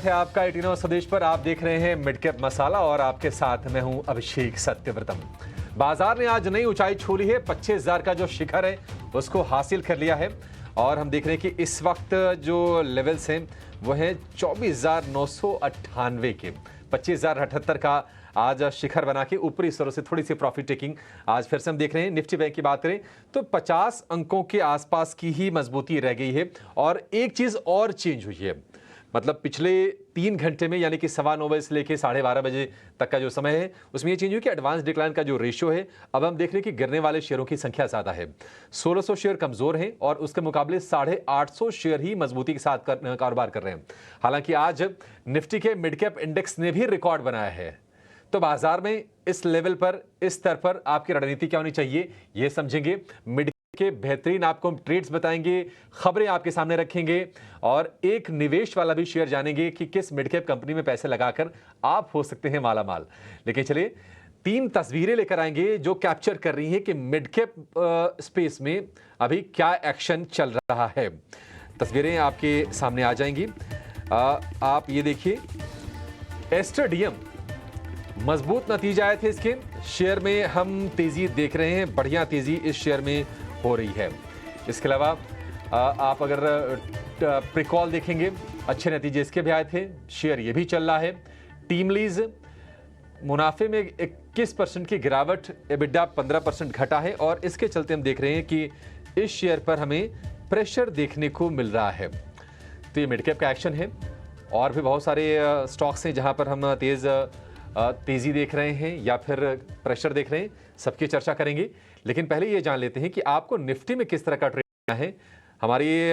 है आपका 18 स्वदेश पर। आप देख रहे हैं मिड कैप मसाला और आपके साथ मैं हूं अभिषेक सत्यव्रतम। बाजार ने आज नई ऊंचाई छू ली है। 25,000 का जो शिखर है उसको हासिल कर लिया है और हम देख रहे हैं कि इस वक्त जो लेवल्स हैं वो हैं 24,998 के। 25,078 का आज शिखर बना के ऊपरी स्तरों से थोड़ी सी प्रॉफिट टेकिंग आज फिर से हम देख रहे हैं। निफ्टी बैंक की बात करें तो 50 अंकों के आसपास की ही मजबूती रह गई है और एक चीज और चेंज हुई है, मतलब पिछले 3 घंटे में यानी कि 9:15 बजे से लेकर 12:30 बजे तक का जो समय है उसमें ये चेंज हुई कि एडवांस डिक्लाइन का जो रेशियो है अब हम देख रहे हैं कि गिरने वाले शेयरों की संख्या ज्यादा है। 1600 शेयर कमजोर हैं और उसके मुकाबले 850 शेयर ही मजबूती के साथ कारोबार कर रहे हैं। हालांकि आज निफ्टी के मिड कैप इंडेक्स ने भी रिकॉर्ड बनाया है। तो बाजार में इस लेवल पर, इस स्तर पर आपकी रणनीति क्या होनी चाहिए ये समझेंगे। मिड के बेहतरीन आपको ट्रेड्स बताएंगे, खबरें आपके सामने रखेंगे और एक निवेश वाला भी शेयर जानेंगे कि किस मिड कैप कंपनी में पैसे लगाकर आप हो सकते हैं माला माल। लेकिन चलिए 3 तस्वीरें लेकर आएंगे जो कैप्चर कर रही हैं कि मिड कैप स्पेस में अभी क्या एक्शन चल रहा है। तस्वीरें आपके सामने आ जाएंगी। आप ये देखिए, एस्टर डीएम मजबूत नतीजे आए थे इसके। शेयर में हम तेजी देख रहे हैं, बढ़िया तेजी इस शेयर में हो रही है। इसके अलावा आप अगर प्रिकॉल देखेंगे, अच्छे नतीजे इसके भी आए थे। शेयर ये भी चल रहा है। टीम लीज मुनाफे में 21% की गिरावट, एबिडा 15% घटा है और इसके चलते हम देख रहे हैं कि इस शेयर पर हमें प्रेशर देखने को मिल रहा है। तो ये मिड कैप का एक्शन है और भी बहुत सारे स्टॉक्स हैं जहां पर हम तेजी देख रहे हैं या फिर प्रेशर देख रहे हैं, सबकी चर्चा करेंगे। लेकिन पहले ये जान लेते हैं कि आपको निफ्टी में किस तरह का ट्रेड करना है। हमारी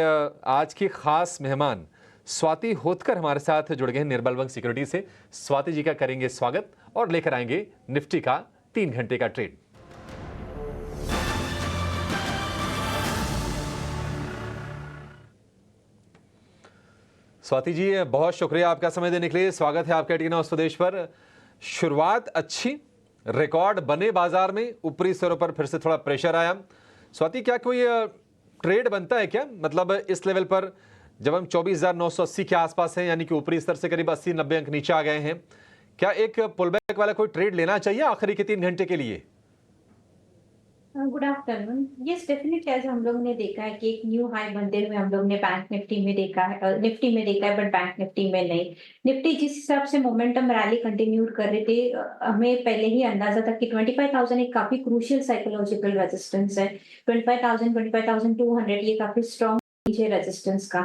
आज की खास मेहमान स्वाति होतकर हमारे साथ जुड़ गए हैं निर्मल बंग सिक्योरिटी से। स्वाति जी का करेंगे स्वागत और लेकर आएंगे निफ्टी का 3 घंटे का ट्रेड। स्वाति जी, बहुत शुक्रिया आपका समय देने के लिए। स्वागत है आपका 18 स्वदेश पर। शुरुआत अच्छी, रिकॉर्ड बने बाजार में, ऊपरी स्तरों पर फिर से थोड़ा प्रेशर आया। स्वाति, क्या कोई ट्रेड बनता है क्या? मतलब इस लेवल पर जब हम 24,980 के आसपास हैं, यानी कि ऊपरी स्तर से करीब 80-90 अंक नीचे आ गए हैं, क्या एक पुलबैक वाला कोई ट्रेड लेना चाहिए आखिरी के 3 घंटे के लिए? Good afternoon. यस, डेफिनेटली ऐसा हम लोग ने देखा है कि एक न्यू हाई बनते हुए हम लोग ने बैंक निफ्टी में देखा है, निफ्टी में देखा है, बट बैंक निफ्टी में नहीं। निफ्टी जिस हिसाब से मोमेंटम रैली कंटिन्यू कर रहे थे, हमें पहले ही अंदाजा था कि 25,000 एक काफी क्रूशियल साइकोलॉजिकल रेजिस्टेंस है। 25,000 25,200 ये काफी स्ट्रॉन्ग है रेजिस्टेंस का।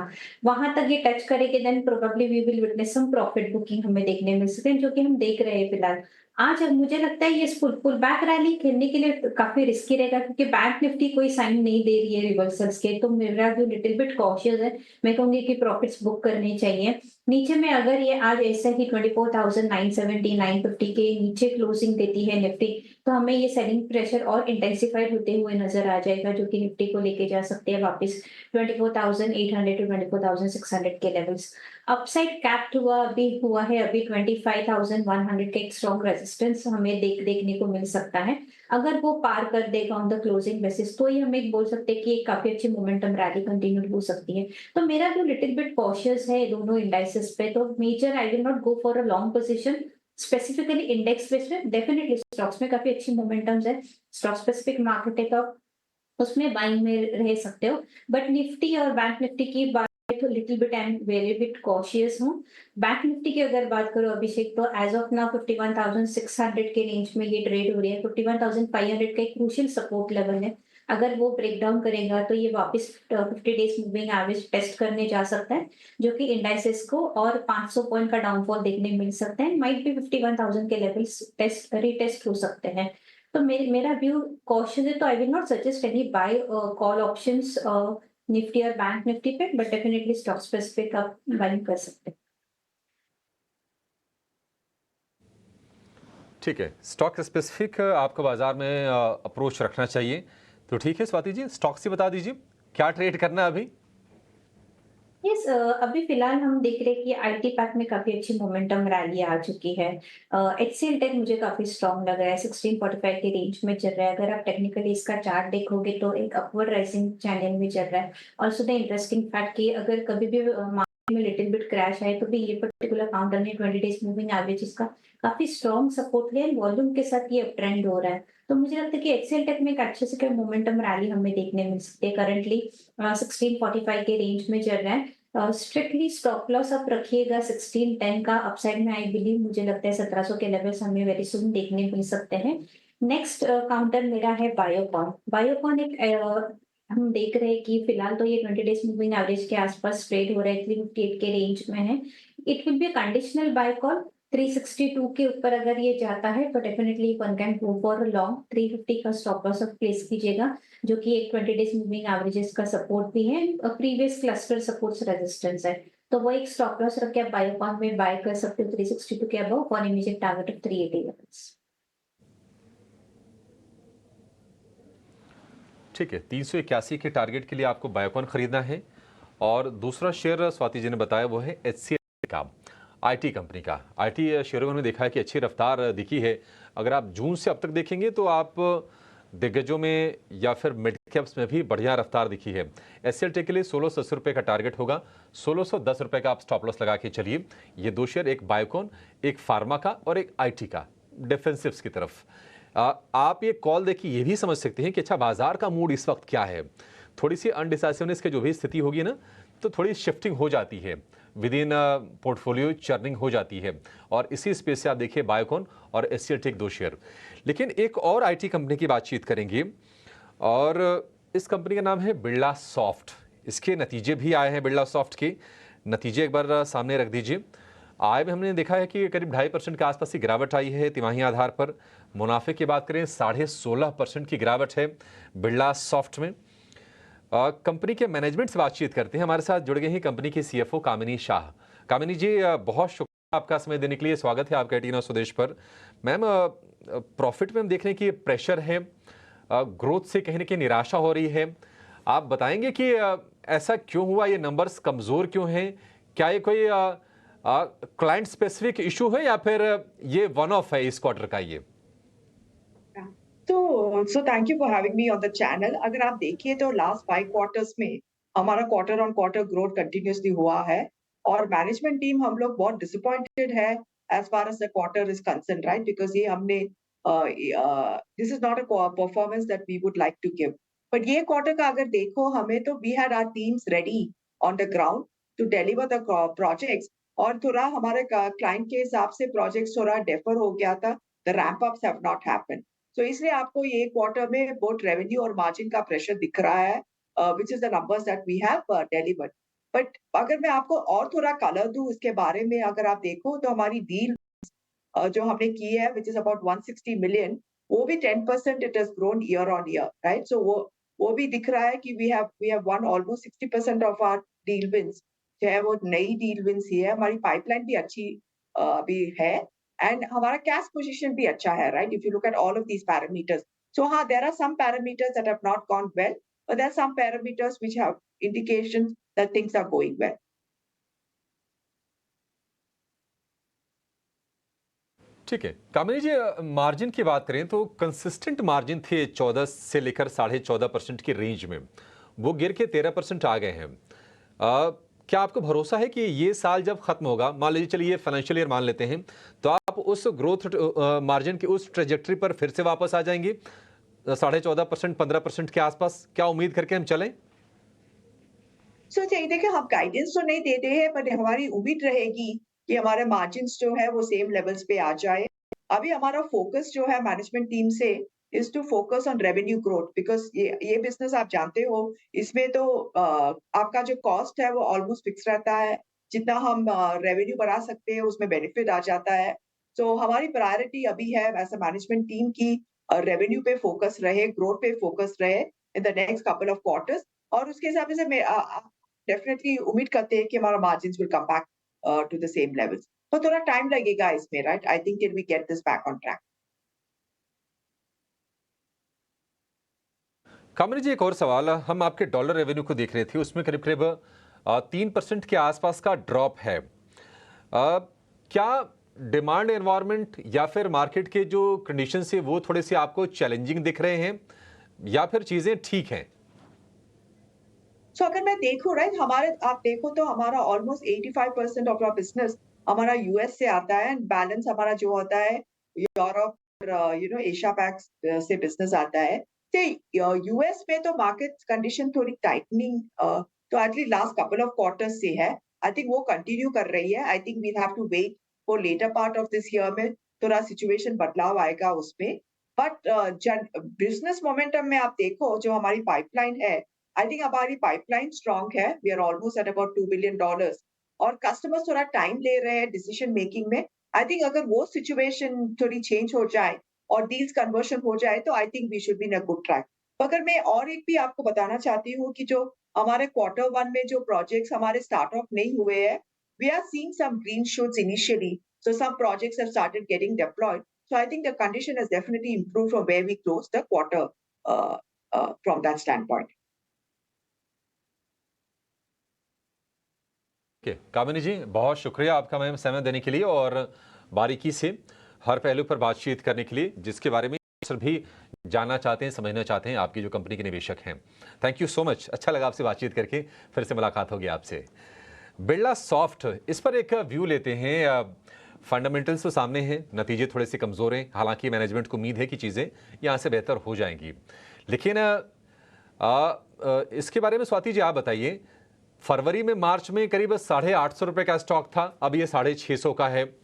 वहां तक ये टच करेंगे then probably we will witness some profit booking हमें देखने मिल सकते हैं, जो कि हम देख रहे हैं फिलहाल। आज अब मुझे लगता है ये पुल बैक रैली खेलने के लिए काफी रिस्की रहेगा, क्योंकि बैंक निफ्टी कोई साइन नहीं दे रही है रिवर्सल्स के। तो मेरा जो लिटिल बिट कॉशियस है, मैं कहूंगी कि प्रॉफिट्स बुक करने चाहिए। नीचे में अगर ये आज ऐसा ही 24,970 950 के नीचे क्लोजिंग देती है निफ्टी, तो हमें ये सेलिंग प्रेशर और इंटेंसिफाइड होते हुए नजर आ जाएगा, जो कि निफ्टी को लेके जा सकते हैं वापस 24,800 टू 24,600 के लेवल्स। अपसाइड कैप्ड हुआ है अभी 25,100 का एक स्ट्रॉन्ग रेजिस्टेंस हमें देखने को मिल सकता है। अगर वो पार कर देगा ऑन द क्लोजिंग बेसिस, तो ही हम एक बोल सकते हैं कि एक काफी अच्छी मोमेंटम रैली कंटिन्यू हो सकती है। तो मेरा जो लिटिल बिट कॉशियस है दोनों इंडाइसेस पे, तो major I will not go for a long position. Specifically index based में डेफिनेटली स्टॉक्स में काफी अच्छी मोमेंटम्स है। स्टॉक स्पेसिफिक मार्केट है तो उसमें बाइंग में रह सकते हो। बट निफ्टी और बैंक निफ्टी की बात तो little bit I am very bit cautious हूँ। बैंक निफ्टी की अगर बात करो अभिषेक, तो एज ऑफ नाउ 51,600 के रेंज में ये ट्रेड हो रही है। 51,500 का एक क्रूशियल सपोर्ट लेवल है। अगर वो ब्रेक डाउन करेगा तो ये वापस 50 डेज मूविंग एवरेज टेस्ट करने जा सकता है, जो कि इंडाइसेस को और 500 पॉइंट का डाउनफॉल देखने मिल सकता है। माइट भी 51,000 के लेवल्स रीटेस्ट हो सकते हैं। तो मेरा व्यू कॉशियस है, तो I will not suggest any buy call options Nifty और बैंक निफ्टी पे, बट डेफिनेटली स्टॉक स्पेसिफिक आप बाइंग कर सकते हैं। ठीक है, स्टॉक स्पेसिफिक आपको बाजार में अप्रोच रखना चाहिए। तो ठीक है स्वाति जी, स्टॉक्स ही बता दीजिए क्या ट्रेड करना है अभी। यस, अभी फिलहाल हम देख रहे हैं कि आईटी पैक में काफी अच्छी मोमेंटम रैली आ चुकी है। एचसीएल टेक मुझे काफी स्ट्रॉन्ग लग रहा है, 1645 के रेंज में चल रहा है। अगर आप टेक्निकली इसका चार्ट देखोगे तो एक अपवर्ड राइजिंग चैनल में चल रहा है। ऑल्सो द इंटरेस्टिंग फैक्ट कि अगर कभी भी में लिटिल बिट क्रैश है, तो भी ये पर्टिकुलर काउंटर ने 20 डेज मूविंग एवरेजेस का काफी स्ट्रॉन्ग सपोर्ट लिया है, वॉल्यूम के साथ ये अप ट्रेंड हो रहा है। तो मुझे लगता है कि एक्सेल टेक में एक अच्छे से मोमेंटम रैली हमें देखने मिल सकती है। करंटली 1645 के रेंज में चल रहा है। स्ट्रिक्टली स्टॉप लॉस आप रखिएगा 1610 का। अपसाइड में आई बिलीव मुझे लगता है 1700 के लेवल्स हमें वेरी सुन देखने मिल सकते हैं। नेक्स्ट काउंटर मेरा है बायोकॉन। बायोकॉन एक हम देख रहे हैं कि फिलहाल तो ये 20 डेज मूविंग एवरेज के आसपास ट्रेड हो रहा है, 358 के रेंज में है। It will be conditional buy call. 362 के ऊपर अगर ये जाता है तो definitely one can go for long. 350 का स्टॉप लॉस ऑफ प्लेस कीजिएगा, जो कि एक 20 डेज मूविंग एवरेजेस का सपोर्ट भी है, प्रीवियस क्लस्टर सपोर्ट्स रेजिस्टेंस है। तो वो एक स्टॉप लॉस रख के आप बायोकॉन में बाय कर सकते हो 362 के above for immediate target of 380 levels. ठीक है, 381 के टारगेट के लिए आपको बायोकॉन खरीदना है। और दूसरा शेयर स्वाति जी ने बताया वो है HCL का, आईटी कंपनी का। आईटी शेयरों में देखा है कि अच्छी रफ्तार दिखी है। अगर आप जून से अब तक देखेंगे तो आप दिग्गजों में या फिर मिड कैप्स में भी बढ़िया रफ्तार दिखी है। HCL टेक के लिए 1680 रुपये का टारगेट होगा, 1610 रुपये का आप स्टॉप लॉस लगा के चलिए। ये दो शेयर, एक बायोकॉन, एक फार्मा का और एक आईटी का, डिफेंसिव्स की तरफ। आप ये कॉल देखिए ये भी समझ सकते हैं कि अच्छा बाजार का मूड इस वक्त क्या है। थोड़ी सी अनडिसाइसिवनेस की जो भी स्थिति होगी ना, तो थोड़ी शिफ्टिंग हो जाती है विद इन पोर्टफोलियो, चर्निंग हो जाती है। और इसी स्पेस से आप देखिए बायोकॉन और HCL टेक दो शेयर। लेकिन एक और आईटी कंपनी की बातचीत करेंगे, और इस कंपनी का नाम है बिरला सॉफ्ट। इसके नतीजे भी आए हैं, बिरला सॉफ्ट के नतीजे एक बार सामने रख दीजिए। आय में हमने देखा है कि करीब 2.5% के आसपास की गिरावट आई है तिमाही आधार पर। मुनाफे की बात करें 16.5% की गिरावट है बिरला सॉफ्ट में। कंपनी के मैनेजमेंट से बातचीत करते हैं। हमारे साथ जुड़ गए हैं कंपनी की CFO कामिनी शाह। कामिनी जी, बहुत शुक्रिया आपका समय देने के लिए। स्वागत है आपका एटीना स्वदेश पर। मैम, प्रॉफिट में हम देख रहे हैं कि प्रेशर है, ग्रोथ से कहीं ना कहीं निराशा हो रही है। आप बताएंगे कि ऐसा क्यों हुआ, ये नंबर्स कमज़ोर क्यों हैं? क्या ये कोई क्लाइंट स्पेसिफिक इशू है या फिर ये वन ऑफ है इस क्वार्टर का ये? So thank you for having me on the channel. अगर आप देखिए तो लास्ट 5 क्वार्टर्स में हमारा quarter on quarter growth continuously हुआ है, और मैनेजमेंट टीम हम लोग बहुत डिसअपॉइंटेड है as far as the quarter is concern, right? Because ये हमने this is not a performance that we would like to give. But ये क्वार्टर का अगर देखो हमें, तो we had our teams ready on the ground to deliver the projects, और थोड़ा हमारे क्लाइंट के हिसाब से प्रोजेक्ट्स थोड़ा डेफर हो गया था, the ramp ups have not happened. तो इसलिए आपको ये क्वार्टर में बोथ रेवेन्यू और मार्जिन का प्रेशर दिख रहा है, which is the numbers that we have delivered. But अगर मैं आपको और थोड़ा कलर दूं इसके बारे में, अगर आप देखो तो हमारी डील जो हमने की है व्हिच इज अबाउट 160 मिलियन, वो भी 10% it has grown year on year, right? So वो भी दिख रहा है कि we have won almost 60% of our deal wins जो है वो नई डील विंस ही है। हमारी पाइपलाइन भी अच्छी अभी है, एंड हमारा कैश पोजीशन भी अच्छा है, right? If you look at all of these parameters, so हाँ, there are some parameters that have not gone well, but there are some parameters which have indications that things are going well. ठीक है कामिनी जी, margin की बात करें तो consistent margin थे 14 से लेकर 14.5% की रेंज में, वो गिर के 13% आ गए हैं। क्या आपको भरोसा है कि ये साल जब खत्म होगा, मान लीजिए चलिए फाइनेंशियल ईयर मान लेते हैं, तो आप उस ग्रोथ मार्जिन की उस ट्रेजेक्टरी पर फिर से वापस आ जाएंगे 14.5%, 15% के आसपास? क्या उम्मीद करके हम चलें? सो देखिए, हम गाइडेंस तो नहीं देते हैं, बट हमारी उम्मीद रहेगी कि हमारे मार्जिन्स जो है वो सेम लेवल्स पे आ जाए। अभी हमारा फोकस जो है मैनेजमेंट टीम से is to focus on revenue growth, because ये बिजनेस आप जानते हो, इसमें तो आपका जो कॉस्ट है वो ऑलमोस्ट फिक्स रहता है। जितना हम रेवेन्यू बढ़ा सकते हैं उसमें बेनिफिट आ जाता है। तो हमारी प्रायोरिटी अभी है एज अ मैनेजमेंट टीम की रेवेन्यू पे फोकस रहे, ग्रोथ पे फोकस रहे in the next couple of quarters, और उसके हिसाब से मैं डेफिनेटली उम्मीद करते हैं कि हमारा margins will come back to the same levels. तो थोड़ा टाइम लगेगा इसमें, right? I think till we get this back on track. Kamini ji, एक और सवाल, हम आपके डॉलर रेवेन्यू को देख रहे थे, उसमें करीब करीब 3% के आसपास का ड्रॉप है। क्या डिमांड एनवायरनमेंट या फिर मार्केट के जो कंडीशंस है वो थोड़े से आपको चैलेंजिंग दिख रहे हैं, या फिर चीज़ें ठीक हैं? सो अगर मैं देखूँ राइट हमारे आप देखो तो हमारा ऑलमोस्ट 85% ऑफ आवर बिज़नेस हमारा यूएस से आता है एंड बैलेंस हमारा जो होता है यूरोप और एशिया पैक से बिज़नेस आता है। तो यूएस में तो मार्केट कंडीशन थोड़ी टाइटनिंग तो at least last couple of quarters से है। आई थिंक वो कंटिन्यू कर रही है। I think we'll have to wait for later part of this year में थोड़ा सिचुएशन बदलाव आएगा उसमें। बट बिज़नेस मोमेंटम में आप देखो जो हमारी पाइपलाइन है आई थिंक हमारी पाइपलाइन स्ट्रांग है। We are almost at about $2 billion और कस्टमर्स थोड़ा टाइम ले रहे हैं डिसीजन मेकिंग में। आई थिंक अगर वो सिचुएशन थोड़ी चेंज हो जाए और डील्स कन्वर्शन हो जाए तो I think we should be in a good track. अगर मैं और एक भी आपको बताना चाहती हूँ कि जो हमारे क्वार्टर 1 में जो प्रोजेक्ट्स हमारे स्टार्ट ऑफ नहीं हुए हैं, we are seeing some green shoots initially, so some projects have started getting deployed. So I think the condition has definitely improved from where we closed the quarter from that standpoint. कामिनी जी, बहुत शुक्रिया आपका ma'am समय देने के लिए और बारीकी से हर पहलू पर बातचीत करने के लिए, जिसके बारे में सर भी जानना चाहते हैं, समझना चाहते हैं, आपकी जो कंपनी के निवेशक हैं। थैंक यू सो मच, अच्छा लगा आपसे बातचीत करके, फिर से मुलाकात होगी आपसे। बिरला सॉफ्ट, इस पर एक व्यू लेते हैं। फंडामेंटल्स तो सामने हैं, नतीजे थोड़े से कमज़ोर हैं, हालांकि मैनेजमेंट को उम्मीद है कि चीज़ें यहाँ से बेहतर हो जाएंगी। लेकिन इसके बारे में स्वाति जी आप बताइए, फरवरी में मार्च में करीब 850 रुपये का स्टॉक था, अब ये 650 का है।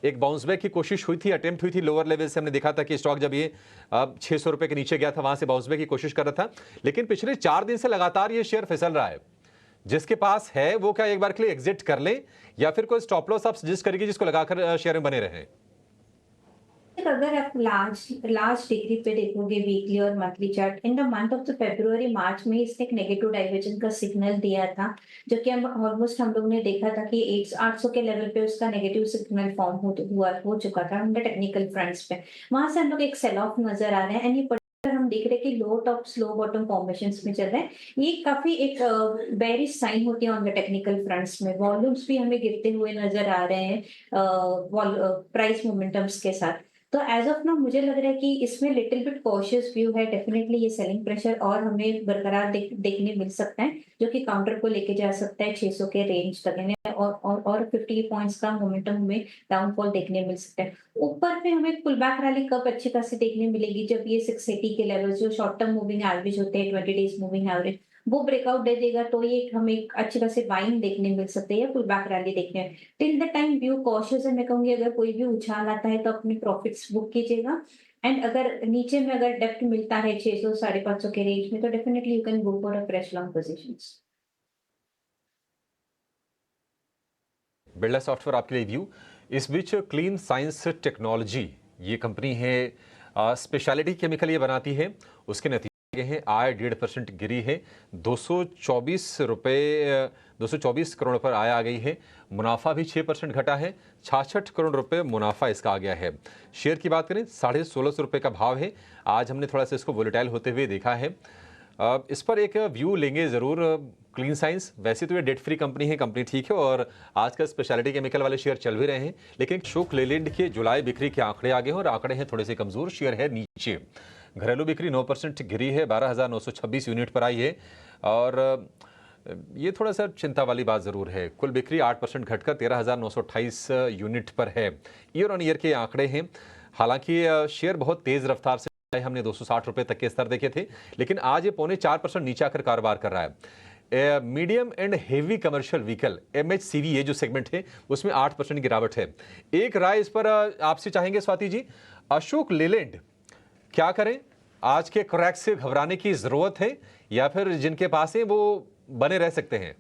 एक बाउंस बैक की कोशिश हुई थी, अटेम्प्ट हुई थी लोअर लेवल से, हमने देखा था कि स्टॉक जब ये 600 रुपये के नीचे गया था वहां से बाउंस बैक की कोशिश कर रहा था। लेकिन पिछले 4 दिन से लगातार ये शेयर फिसल रहा है। जिसके पास है वो क्या एक बार के लिए एग्जिट कर ले, या फिर कोई स्टॉप लॉस आप सजेस्ट करेंगे जिसको लगाकर शेयर में बने रहें? अगर आप लार्ज डिग्री पे देखोगे वीकली और monthly chart, in the month of the फरवरी मार्च में इसने एक नेगेटिव डाइवर्जन का सिग्नल दिया था, जो कि हम ऑलमोस्ट हम लोग ने देखा था कि 800 के लेवल पे उसका नेगेटिव सिग्नल फॉर्म हो चुका था हम टेक्निकल फ्रंट्स पे। वहां से हम लोग एक सेल ऑफ नजर आ रहे हैं एंड ये हम देख रहे हैं कि लो टॉप स्लो बॉटम फॉर्मेशंस में चल रहे हैं। ये काफी एक बेरिश साइन होती है ऑन द टेक्निकल फ्रंट्स में। वॉल्यूम्स भी हमें गिरते हुए नजर आ रहे हैं प्राइस मोमेंटम्स के साथ। तो एज ऑफ नाउ मुझे लग रहा है कि इसमें लिटिल बिट कॉशियस व्यू है। डेफिनेटली ये सेलिंग प्रेशर और हमें बरकरार देखने मिल सकता है, जो कि काउंटर को लेके जा सकता है 600 के रेंज तक और 50 पॉइंट्स का मोमेंटम हमें डाउनफॉल देखने मिल सकता है। ऊपर में हमें पुल बैक रैली कब अच्छी खासी देखने मिलेगी, जब ये 680 के लेवल जो शॉर्ट टर्म मूविंग एवरेज होते हैं 20 डेज मूविंग एवरेज वो ब्रेकआउट दे देगा, तो ये हमें एक अच्छे खासे बाइंग देखने मिल सकते हैं या पुल बैक रैली देखने। Till the time view cautious है। मैं कहूंगी अगर कोई भी उछाल आता है तो अपने प्रॉफिट्स बुक कीजिएगा एंड अगर नीचे में अगर डेप्थ मिलता है 600 550 के रेंज में तो definitely you can go for a fresh long positions. Birla software आपके लिए व्यू। इस बीच क्लीन साइंस टेक्नोलॉजी ये कंपनी है, स्पेशलिटी केमिकल ये बनाती है, उसके नतीजे हैं आय 1.5% गिरी है, 224 करोड़ पर आय आ गई है। मुनाफा भी 6% घटा है, 66 करोड़ रुपए मुनाफा इसका आ गया है। शेयर की बात करें 1650 रुपये का भाव है। आज हमने थोड़ा सा इसको वोलेटाइल होते हुए देखा है। इस पर एक व्यू लेंगे ज़रूर। क्लीन साइंस वैसे तो ये डेट फ्री कंपनी है, कंपनी ठीक है और आजकल स्पेशलिटी केमिकल वाले शेयर चल भी रहे हैं, लेकिन अशोक लेलैंड के जुलाई बिक्री के आंकड़े आगे हैं और आंकड़े हैं थोड़े से कमज़ोर, शेयर है नीचे। घरेलू बिक्री 9% गिरी है, 12,926 यूनिट पर आई है और ये थोड़ा सा चिंता वाली बात ज़रूर है। कुल बिक्री 8% घटकर 13,928 यूनिट पर है। ईयर ऑन ईयर के आंकड़े हैं। हालांकि शेयर बहुत तेज़ रफ्तार से हमने 260 रुपए तक के स्तर देखे थे, लेकिन आज ये 0.4% नीचे आकर कारोबार कर रहा है। Medium and heavy commercial vehicle MHCV ये जो सेगमेंट है उसमें 8% गिरावट है। एक राय इस पर आपसे चाहेंगे स्वाति जी, अशोक लेलैंड क्या करें? आज के क्रैक से घबराने की जरूरत है या फिर जिनके पास है वो बने रह सकते हैं?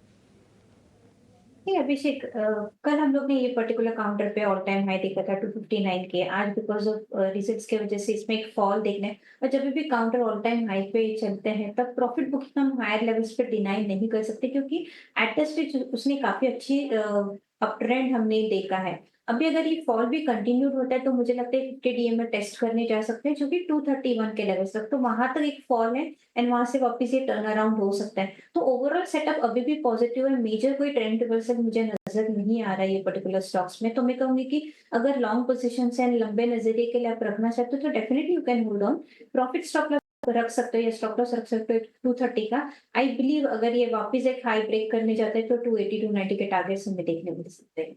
अभिषेक, कल हम लोग ने ये पर्टिकुलर काउंटर पे ऑल टाइम हाई देखा था 259 के। आज बिकॉज ऑफ रिजल्ट्स की वजह से इसमें एक फॉल देखने, और जब भी काउंटर ऑल टाइम हाई पे चलते हैं तब प्रॉफिट बुकिंग हम हायर लेवल्स पे डिनाई नहीं कर सकते, क्योंकि एट द स्टेज उसने काफी अच्छी अप ट्रेंड हमने देखा है। अभी अगर ये फॉल भी कंटिन्यूड होता है तो मुझे लगता है 50 डीएम में टेस्ट करने जा सकते हैं, जो कि 231 के लेवल तक, तो वहां तक एक फॉल है एंड वहां से वापस ये टर्न अराउंड हो सकता है। तो ओवरऑल सेटअप अभी भी पॉजिटिव है। मेजर कोई ट्रेंड रिवर्सल मुझे नजर नहीं आ रहा है ये पर्टिकुलर स्टॉक्स में। तो मैं कहूंगी कि अगर लॉन्ग पोजीशन एंड लंबे नजरिए के लिए आप रखना चाहते हो तो definitely you can hold on. Profit stop रख सकते हो या स्टॉप लॉस रख सकते हो 230 का। आई बिलीव अगर ये वापस एक हाई ब्रेक करने जाते हैं तो 280 290 के टारगेट्स हमें देखने मिल सकते हैं।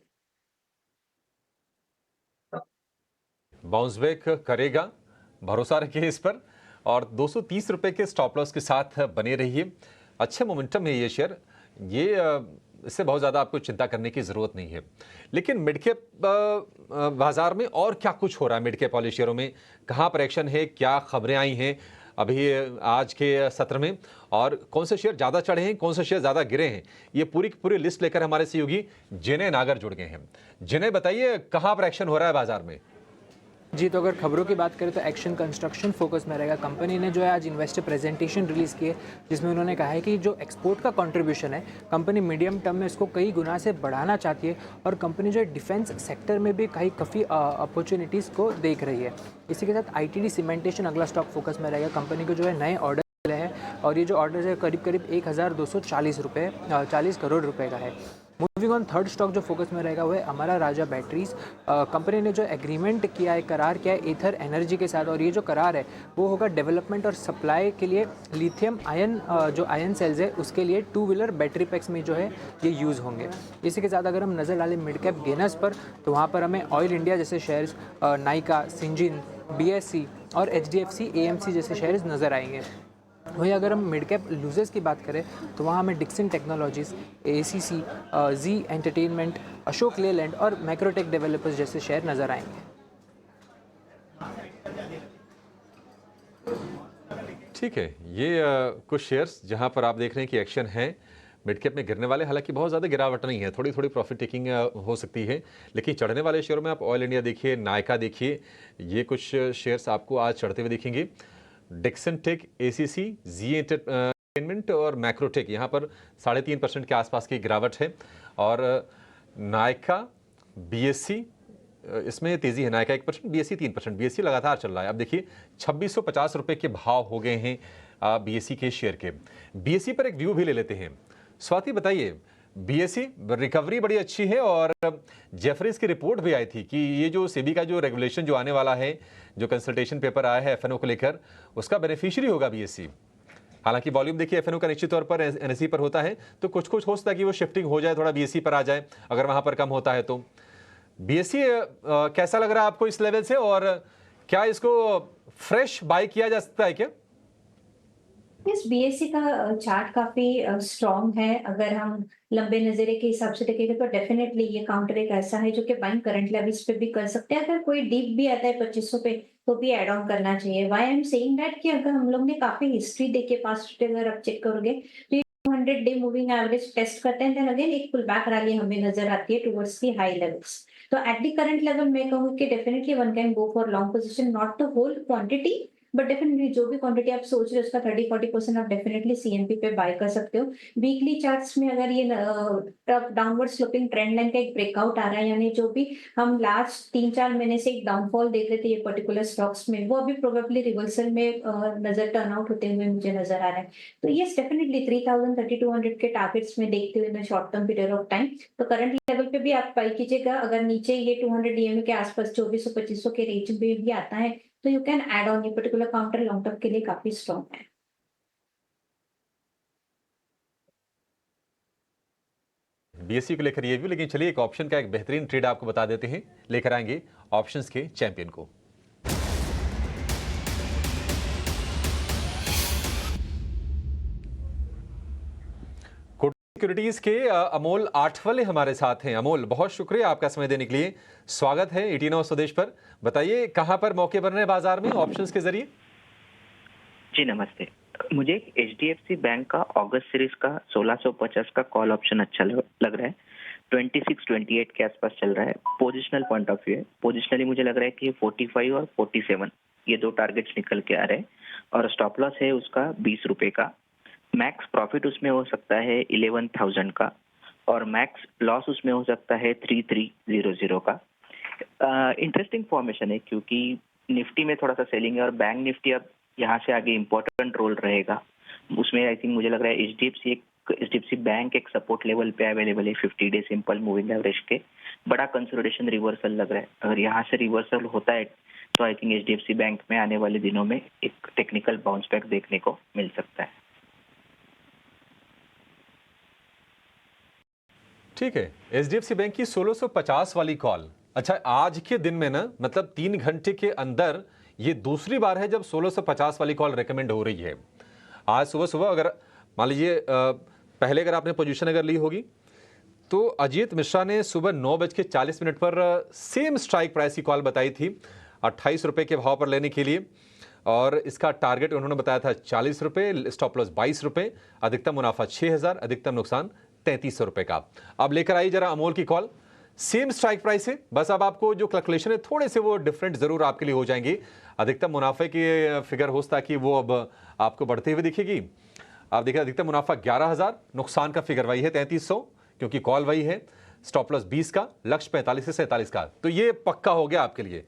बाउंस बैक करेगा, भरोसा रखिए इस पर। और 230 रुपए के स्टॉप लॉस के साथ बने रहिए। अच्छे मोमेंटम है ये शेयर, ये इससे बहुत ज़्यादा आपको चिंता करने की ज़रूरत नहीं है। लेकिन मिड कैप बाजार में और क्या कुछ हो रहा है? मिड कैप वाले शेयरों में कहाँ पर एक्शन है, क्या खबरें आई हैं अभी आज के सत्र में, और कौन से शेयर ज़्यादा चढ़े हैं, कौन से शेयर ज़्यादा गिरे हैं, ये पूरी की पूरी लिस्ट लेकर हमारे सहयोगी जिनेह नागर जुड़ गए हैं। जिनेह, बताइए कहाँ पर एक्शन हो रहा है बाजार में? जी, तो अगर खबरों की बात करें तो एक्शन कंस्ट्रक्शन फोकस में रहेगा। कंपनी ने जो है आज इन्वेस्टर प्रेजेंटेशन रिलीज़ की है, जिसमें उन्होंने कहा है कि जो एक्सपोर्ट का कंट्रीब्यूशन है, कंपनी मीडियम टर्म में इसको कई गुना से बढ़ाना चाहती है, और कंपनी जो है डिफेंस सेक्टर में भी काफ़ी अपॉर्चुनिटीज़ को देख रही है। इसी के साथ आईटीडी सीमेंटेशन अगला स्टॉक फोकस में रहेगा। कंपनी को जो है नए ऑर्डर मिले हैं, और ये जो ऑर्डर है करीब 1240 करोड़ रुपये का है। मूविंग ऑन, थर्ड स्टॉक जो फोकस में रहेगा वो है अमरा राजा बैटरीज। कंपनी ने जो एग्रीमेंट किया है, करार किया है एथर एनर्जी के साथ, और ये जो करार है वो होगा डेवलपमेंट और सप्लाई के लिए लिथियम आयन जो आयन सेल्स है उसके लिए 2 व्हीलर बैटरी पैक्स में जो है ये यूज़ होंगे। इसी के साथ अगर हम नज़र डालें मिड कैप गेनर्स पर, तो वहाँ पर हमें ऑयल इंडिया जैसे शेयर्स, नाइका, सिंजिन, BSC और HDFC AMC जैसे शेयर्स नज़र आएंगे। वहीं अगर हम मिड कैप लूजर्स की बात करें तो वहाँ हमें डिक्सन टेक्नोलॉजीज़, ACC, जी एंटरटेनमेंट, अशोक लेलैंड और मैक्रोटेक डेवलपर्स जैसे शेयर नज़र आएंगे। ठीक है, ये कुछ शेयर्स जहां पर आप देख रहे हैं कि एक्शन है मिड कैप में गिरने वाले। हालांकि बहुत ज़्यादा गिरावट नहीं है, थोड़ी थोड़ी प्रॉफिट टेकिंग हो सकती है। लेकिन चढ़ने वाले शेयरों में आप ऑयल इंडिया देखिए, नायका देखिए, ये कुछ शेयर्स आपको आज चढ़ते हुए दिखेंगे। डिक्सन टेक, ACC, जी एंटरटेनमेंट और मैक्रोटेक, यहाँ पर 3.5% के आसपास की गिरावट है। और नायका, BSC, इसमें तेजी है। नायका 1%, BSC 3%। BSC लगातार चल रहा है। अब देखिए 2650 रुपए के भाव हो गए हैं BSC के शेयर के। BSC पर एक व्यू भी ले लेते हैं। स्वाति, बताइए, BSC रिकवरी बड़ी अच्छी है, और जेफरीज की रिपोर्ट भी आई थी कि ये जो सेबी का जो रेगुलेशन जो आने वाला है, जो कंसल्टेशन पेपर आया है FNO को लेकर, उसका बेनिफिशियरी होगा BSC। हालांकि वॉल्यूम देखिए FNO का निश्चित तौर पर NSE पर होता है, तो कुछ कुछ हो सकता है कि वो शिफ्टिंग हो जाए, थोड़ा BSC पर आ जाए अगर वहां पर कम होता है तो। BSC कैसा लग रहा है आपको इस लेवल से, और क्या इसको फ्रेश बाय किया जा सकता है क्या? यस, BSC का चार्ट काफी स्ट्रॉन्ग है। अगर हम लंबे नजरे के हिसाब से देखेंगे तो डेफिनेटली ये काउंटर एक ऐसा है जो कि बाइंग करंट लेवल्स पे भी कर सकते हैं। अगर कोई डीप भी आता है 2500 पे तो भी एड ऑन करना चाहिए। Why I am saying that कि अगर हम लोग ने काफी हिस्ट्री देखी है पास्ट, अगर आप चेक करोगे तो ये 200 डे मूविंग एवरेज टेस्ट करते हैं, देन अगेन एक पुल बैक रैली हमें नजर आती है टुवर्ड्स दी हाई लेवल्स। तो एट दी करंट लेवल मैं कहूँ कि definitely one can go for long position, not the whole quantity, but definitely जो भी क्वांटिटी आप सोच रहे हो उसका 30-40% आप डेफिनेटली CNP पे बाय कर सकते हो। वीकली चार्ट्स में अगर ये डाउनवर्ड स्लोपिंग ट्रेंड लाइन का एक ब्रेकआउट आ रहा है, यानी जो भी हम लास्ट 3-4 महीने से एक डाउनफॉल देख रहे थे ये पर्टिकुलर स्टॉक्स में, वो अभी प्रोबेबली रिवर्सल में नजर टर्न आउट होते हुए मुझे नजर आ रहा है। तो ये डेफिनेटली 3000-3200 के टारगेट्स में देखते हुए short term period of time, तो करंट लेवल पे भी आप बाय कीजिएगा। अगर नीचे ये 200 DMA के आसपास 2400-2500 के रेंज में भी आता है तो यू कैन ऐड ऑन। ये पर्टिकुलर काउंटर लॉन्ग टर्म के लिए काफी स्ट्रॉन्ग है। BSC को लेकर ये व्यू। लेकिन चलिए एक ऑप्शन का एक बेहतरीन ट्रेड आपको बता देते हैं, लेकर आएंगे ऑप्शंस के चैंपियन को। सिक्योरिटीज के अमोल आठवले हमारे साथ हैं। अमोल, बहुत शुक्रिया आपका समय देने के लिए। स्वागत है 89 स्वदेश पर। बताइए कहां पर मौके बन रहे हैं बाजार में ऑप्शंस के जरिए? जी नमस्ते। मुझे एक HDFC बैंक का अगस्त सीरीज का 1650 का कॉल ऑप्शन अच्छा लग रहा है। 26-28 के आसपास चल रहा है। पोजिशनल पॉइंट ऑफ व्यू है। पोजिशनली मुझे लग रहा है कि 45 और 47 ये दो टारगेट्स निकल के आ रहे हैं, और स्टॉप लॉस है उसका 20 रुपए का। मैक्स प्रॉफिट उसमें हो सकता है 11,000 का, और मैक्स लॉस उसमें हो सकता है 3300 का। इंटरेस्टिंग फॉर्मेशन है क्योंकि निफ्टी में थोड़ा सा सेलिंग है, और बैंक निफ्टी अब यहाँ से आगे इम्पोर्टेंट रोल रहेगा उसमें। आई थिंक मुझे लग रहा है HDFC बैंक एक सपोर्ट लेवल पे अवेलेबल है 50 डे सिंपल मूविंग एवरेज के। बड़ा कंसोलिडेशन रिवर्सल लग रहा है। अगर यहाँ से रिवर्सल होता है तो आई थिंक एचडीएफसी बैंक में आने वाले दिनों में एक टेक्निकल बाउंस बैक देखने को मिल सकता है। ठीक है, एचडीएफसी बैंक की 1650 वाली कॉल। अच्छा, आज के दिन में ना, मतलब 3 घंटे के अंदर ये दूसरी बार है जब 1650 वाली कॉल रेकमेंड हो रही है। आज सुबह सुबह अगर मान लीजिए पहले अगर आपने पोजीशन अगर ली होगी तो अजीत मिश्रा ने सुबह 9:40 पर सेम स्ट्राइक प्राइस की कॉल बताई थी 28 रुपये के भाव पर लेने के लिए, और इसका टारगेट उन्होंने बताया था 40 रुपये, स्टॉप लॉस 22 रुपये, अधिकतम मुनाफा 6000, अधिकतम नुकसान 3300 रुपये का। अब लेकर आई जरा अमोल की कॉल, सेम स्ट्राइक प्राइस है, बस अब आपको जो कैलकुलेशन है थोड़े से वो डिफरेंट जरूर आपके लिए हो जाएंगे। अधिकतम मुनाफे की फिगर हो सकता है कि वो अब आपको बढ़ती हुई दिखेगी। आप देखिए अधिकतम मुनाफा 11,000, नुकसान का फिगर वही है 3300, क्योंकि कॉल वही है, स्टॉप लॉस 20 का, लक्ष्य 45 से 47 का। तो ये पक्का हो गया आपके लिए।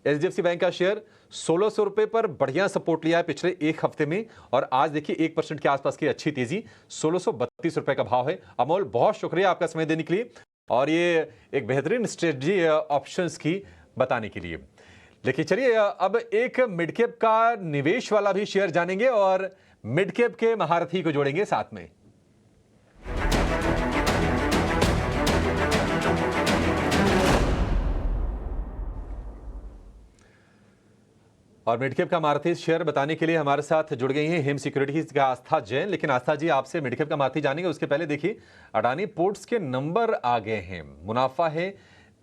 एचडीएफसी बैंक का शेयर 1600 रुपये पर बढ़िया सपोर्ट लिया है पिछले एक हफ्ते में, और आज देखिए 1% के आसपास की अच्छी तेजी, 1632 रुपये का भाव है। अमोल, बहुत शुक्रिया आपका समय देने के लिए और ये एक बेहतरीन स्ट्रेटजी ऑप्शंस की बताने के लिए। लेकिन चलिए अब एक मिड कैप का निवेश वाला भी शेयर जानेंगे और मिड कैप के महारथी को जोड़ेंगे साथ में। और मिड कैप का महारथी शेयर बताने के लिए हमारे साथ जुड़ गई हैं हिम सिक्योरिटीज का आस्था जैन। लेकिन आस्था जी, आपसे मिड कैप का महारथी जानेंगे उसके पहले देखिए अडानी पोर्ट्स के नंबर आ गए हैं। मुनाफा है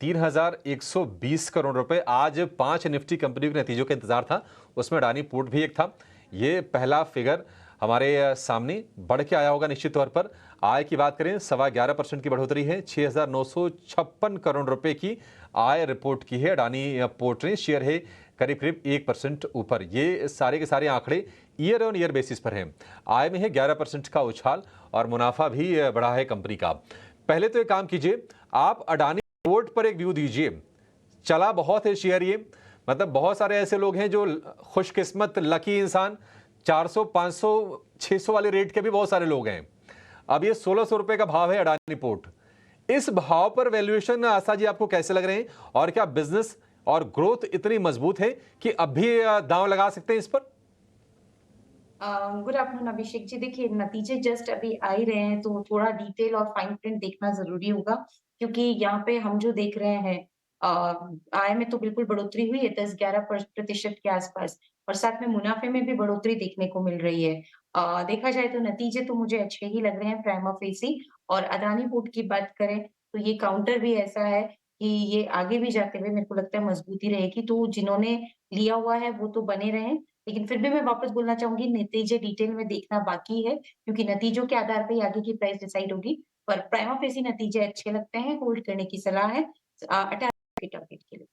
3120 करोड़ रुपए। आज 5 निफ्टी कंपनियों के नतीजों का इंतजार था, उसमें अडानी पोर्ट भी एक था। ये पहला फिगर हमारे सामने बढ़ के आया होगा निश्चित तौर पर। आय की बात करें 11.25% की बढ़ोतरी है, 6,956 करोड़ रुपए की आय रिपोर्ट की है अडानी पोर्ट ने। शेयर है करीब करीब 1% ऊपर। ये सारे के सारे आंकड़े ईयर ऑन ईयर बेसिस पर हैं। आय में है 11% का उछाल और मुनाफा भी बढ़ा है कंपनी का। पहले तो एक काम कीजिए, आप अडानी पोर्ट पर एक व्यू दीजिए। चला बहुत है शेयर ये, मतलब बहुत सारे ऐसे लोग हैं जो खुशकिस्मत लकी इंसान 400, 500, 600 वाले रेट के भी बहुत सारे लोग हैं। अब ये 1600 रुपए का भाव है अडानी पोर्ट। इस भाव पर वैल्यूएशन आशा जी आपको कैसे लग रहे हैं, और क्या बिजनेस और ग्रोथ इतनी मजबूत है कि अब भी दांव लगा सकते हैं इस पर? Good afternoon Abhishek ji. देखिए, नतीजे जस्ट अभी आ ही रहे हैं तो थोड़ा डिटेल और फाइन प्रिंट देखना जरूरी होगा, क्योंकि यहाँ पे हम जो देख रहे हैं आय में तो बिल्कुल बढ़ोतरी हुई है 10-11% के आसपास, और साथ में मुनाफे में भी बढ़ोतरी देखने को मिल रही है। देखा जाए तो नतीजे तो मुझे अच्छे ही लग रहे हैं प्राइमा फेसी। और अदानी पोर्ट की बात करें तो ये काउंटर भी ऐसा है कि ये आगे भी जाते हुए मेरे को लगता है मजबूती रहेगी, तो जिन्होंने लिया हुआ है वो तो बने रहे। लेकिन फिर भी मैं वापस बोलना चाहूंगी, नतीजे डिटेल में देखना बाकी है, क्योंकि नतीजों के आधार पर ही आगे की प्राइस डिसाइड होगी। पर प्राइमा फेसी नतीजे अच्छे लगते हैं, होल्ड करने की सलाह है 18 के टारगेट के लिए।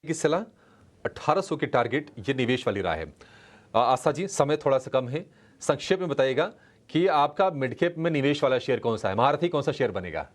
की सलाह 1800 के टारगेट, ये निवेश वाली राह है। आस्था जी, समय थोड़ा सा कम है, संक्षेप में बताइएगा कि आपका मिड कैप में निवेश वाला शेयर कौन सा है, महारथी कौन सा शेयर बनेगा?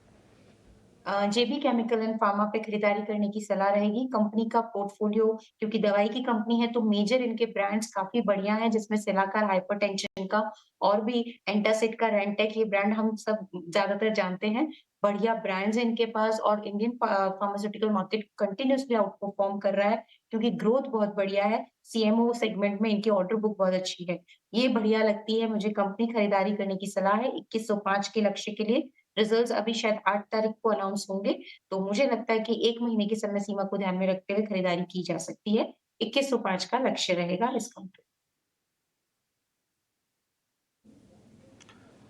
जेबी केमिकल एंड फार्मा पे खरीदारी करने की सलाह रहेगी। कंपनी का पोर्टफोलियो, क्योंकि दवाई की कंपनी है तो मेजर इनके ब्रांड्स काफी बढ़िया हैं, जिसमें सिलाकार हाइपरटेंशन का और भी एंटासिड का रेंटेक, ये ब्रांड हम सब ज्यादातर जानते हैं। बढ़िया ब्रांड्स हैं इनके पास, और Indian pharmaceutical market continuously out perform कर रहा है, क्योंकि ग्रोथ बहुत बढ़िया है। सीएमओ सेगमेंट में इनकी ऑर्डर बुक बहुत अच्छी है। ये बढ़िया लगती है मुझे कंपनी, खरीदारी करने की सलाह है 2105 के लक्ष्य के लिए। रिजल्ट्स अभी शायद 8 तारीख को अनाउंस होंगे, तो मुझे लगता है कि 1 महीने की समय सीमा को ध्यान में रखते हुए खरीदारी की जा सकती है। 2105 का लक्ष्य रहेगा इस काउंटर।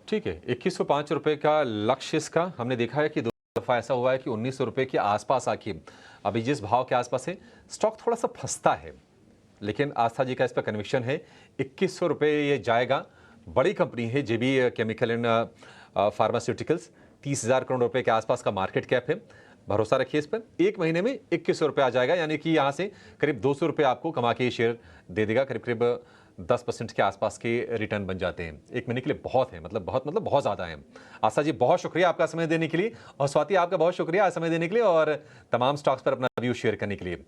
ठीक है, 2105 रुपए का लक्ष्य इसका। हमने देखा है कि 2 दफा ऐसा हुआ है कि 1900 रुपए के आसपास आके अभी जिस भाव के आसपास है स्टॉक थोड़ा सा फंसता है, लेकिन आस्था जी का इस पर कन्विक्शन है 2100 रुपए ये जाएगा। बड़ी कंपनी है जेबी केमिकल एंड फार्मास्यूटिकल्स, 30,000 करोड़ रुपए के आसपास का मार्केट कैप है। भरोसा रखिए इस पर, 1 महीने में 2100 रुपये आ जाएगा, यानी कि यहाँ से करीब 200 रुपये आपको कमा के ये शेयर दे देगा। करीब करीब 10% के आसपास के रिटर्न बन जाते हैं। 1 महीने के लिए बहुत है, मतलब बहुत ज़्यादा है। आशा जी, बहुत शुक्रिया आपका समय देने के लिए, और स्वाति आपका बहुत शुक्रिया समय देने के लिए और तमाम स्टॉक्स पर अपना व्यू शेयर करने के लिए।